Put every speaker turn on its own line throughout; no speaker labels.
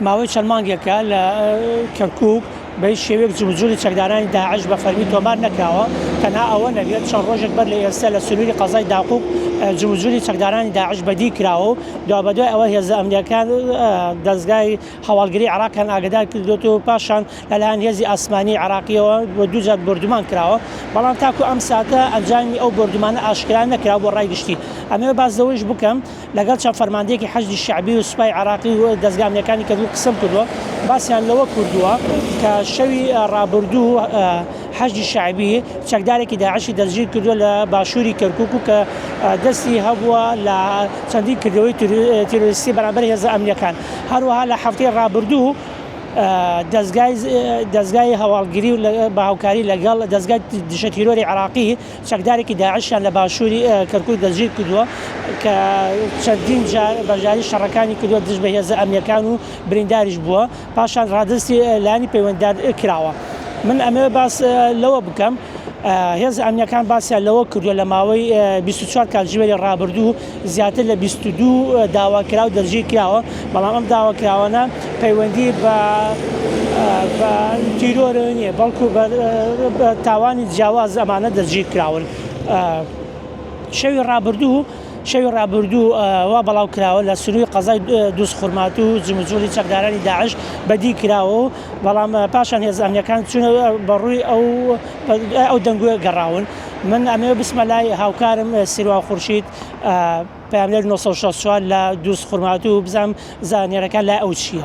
ماوەی چەند مانگێکە لە کەرکووک بەی شێوەیەک جوجولی چەکدارانی داعش بە فەرمی تۆمار نەکراوە تەنها ئەوە نەبێت چەند ڕۆژێک بەر لە ئێستا لە سنووری قەزای داقوق جوجولی چەکدارانی داعش بەدی کراوە و دوا بەدوای ئەوە هێزە ئەمریکان دەستگای هەواڵگری عێراقیان ئاگادار کردوێت و پاشان لەلایەن هێزی ئاسمانی عێراقیەوە بۆ دوو جار بردومان کراوە بەڵام تاکو ئەم ساتە ئەنجامی ئەو بردومانە ئاشکرا نەکراوە بۆ ڕای گشتی ئەمێ باز لەوەیش بکەم لەگەڵ چەند فەرماندەیەکی حەشدی شەعبی و سوپای عێراقی و دەستگا ئەمریکانی کردو قسەم کردووە باسییان لەوە کردووە کە شەوی ڕابردوو حەشدی شەعبی چەکدارێکی داعشی دەستگیر کردووە لە باشووری کەرکووک و کە دەستی هەبووە لە چەندین کردەوەی تیرۆریستی بەرامبەر هێزە ئەمریکان هەروەها لە هەفتەی ڕابردوو دەستگای هەواڵگری و بە هاوکاری لەگەڵ دەستگای دژە تیرۆری عێراقی چەکدارێکی داعشیان لە باشووری کەرکووک دەستگیر کردووە کە چەندین بەژاری شەڕەکانی کردووە دژ بە هێزە ئەمریکان و برینداریش بووە پاشان ڕادستی لانی پەیوەنددار کراوە من ئەمێ باس لەوە بکەم هێز ئەمریکان باسییان لەوە کردووە لە ماوەی 24 کاتژمێری ڕابردوو زیاتر لە 22 داواکرا و دەستگیر کراوە بەڵام ئەم داواکراوانە پەیوەندی بە تیرۆرە نییە بەڵکو بە تاوانی جیاواز ئەمانە دەستگیر کراون شەوی ڕابردوو وا بەڵاو کراوە لە سنووری قەزای دووسخورمات و جموجولی چەکدارانی داعش بەدی کراوە و بەڵام پاشان هێز ئەمریکان چوونە بەڕووی ئەو دەنگوێ گەڕاون من ئەمێ بسمە لای هاوکارم سیروان خورشید پەیامبەر 1964 لە دووسخورمات و بزانم زانیێرەکان لای ئەو چییە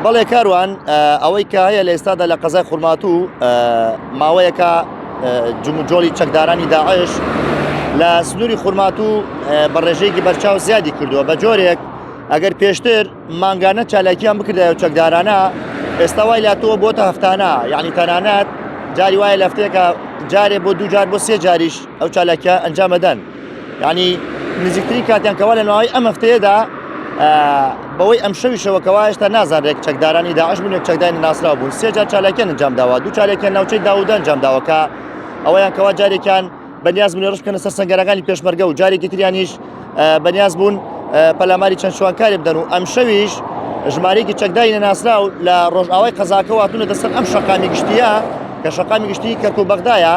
بەڵێ کاروان ئەوەی کە هەیە لە ئێستادا لە قەزای خورمات و ماوەیەکە جموجۆلی چەکدارانی داعش لە سنووری خورمات و بە ڕێژەیەکی بەرچاو زیادی کردووە بە جۆرێک ئەگەر پێشتر مانگانە چالاکیان بکردایە و چەکدارانە ئێستا وای لاتەوە بۆتە هەفتانە یعنی تەنانەت جاری وایە لە هەفتەیەکە جارێ بۆ دوو جار بۆ سێ جاریش ئەو چالاکیە ئەنجامەدەن یعنی نزیکترین کاتیان کەوا لە ناوەی ئەم هەفتەیەدا بەوەی ئەم شەویشەوە کەوا هێشتا نازانرێک چەکدارانی داعش بوون چەکدارانی ناسراو بوون سێ جار چالاکیان ئەنجام داوە دوو چالاکیان ناوچەی داوودە ئەنجام داوە کە ئەوەیان کەوا جارێکیان بەنیاز بوون ڕشکەنە سەر سەنگەرەکانی پێشمەرگە و جارێکی تریانیش بەنیاز بوون پەلاماری چەند شوانکاری بدەن و ئەم شەویش ژمارەیەکی چەکداری نەناسراو لە ڕۆژئاوای قەزاکە هاتوونە دەسەر ئەم شەقامی گشتیە کە شەقامی گشتی کەرکووک و بەغدایە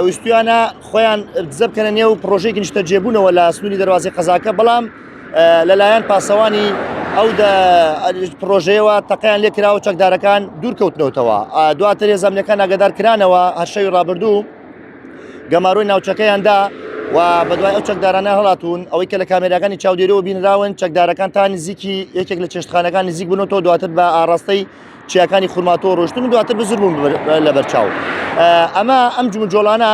ویستویانە خۆیان دزە بکەنە نێو پرۆژەیەکی نیشتە جێبوونەوە لە سنووری دەروازەی قەزاکە بەڵام لەلایەن پاسەوانی ئەو پرۆژەیەوە تەقیان لێ کراوە چەکدارەکان دوورکەوتنەوەتەوە دواتر هێز ئەمریکان ئاگادار کرانەوە هەر شەوی ڕابردوو گەماڕۆی ناوچەکەیاندا و بەدوای ئەو چەکدارانە هەڵاتون ئەوەی کە لە کامێراکانی چاودێرەوە بینراون چەکدارەکان تا نزیکی یەکێک لە چێشتخانەکان نزیک بوونەوە دواتر بە ئاڕاستەی چیاکانی خورماتەوە ڕۆشتن و دواتر بزر بوون لە بەرچاو ئەمە ئەم جموجۆڵانە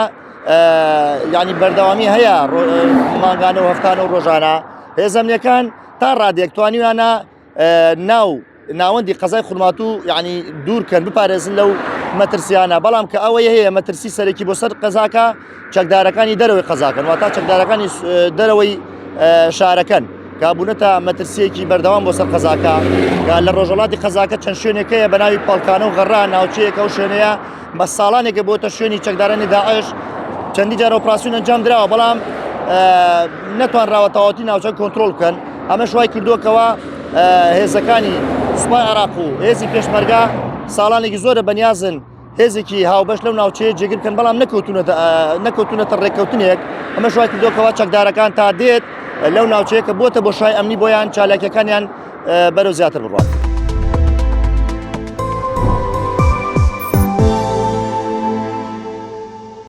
یعنی بەردەوامی هەیە مانگانە و هەفتانە و ڕۆژانە هێز ئەمریکان تا ڕادێک توانیوانە ناوەندی قەزای خورمات و یعنی دوورکەن بپارێزن لەو مەترسیانە بەڵام کە ئەوەیە هەیە مەترسی سەرەکی بۆ سەر قەزاکە چەکدارەکانی دەرەوەی قەزاکەن واتە چەکدارەکانی دەرەوەی شارەکەن کابوونەتە مەترسیەکی بەردەوام بۆ سەر قەزاکە لە ڕۆژەڵاتی قەزاکە چەند شوێنێکەیە بە ناوی پەڵکانە و غەڕا ناوچەیەکە و شوێنەیە بە ساڵانێکە بۆتە شوێنی چەکدارانی داعش چەندی جار ئۆپراسیۆن ئەنجام درراوە بەڵام نەتوانراوە تەواوەتی ناوچە کۆنتترۆل بکەن ئەمەش وای کردووەکەوە هێزەکانی سوپای عێراق و هێزی پێشمەرگە ساڵانێکی زۆرە بەنیازن هێزێکی هاوبەش لەو ناوچەیە جێگر بکەن بەڵام نەکەوتونەتە ڕێککەوتنێک ئەمەش وای کردووەکەوە چەکدارەکان تا دێت لەو ناوچەیە کە بۆتە بۆ شای ئەمنی بۆیان چالاکیەکانیان بەرەو زیاتر بڕوات.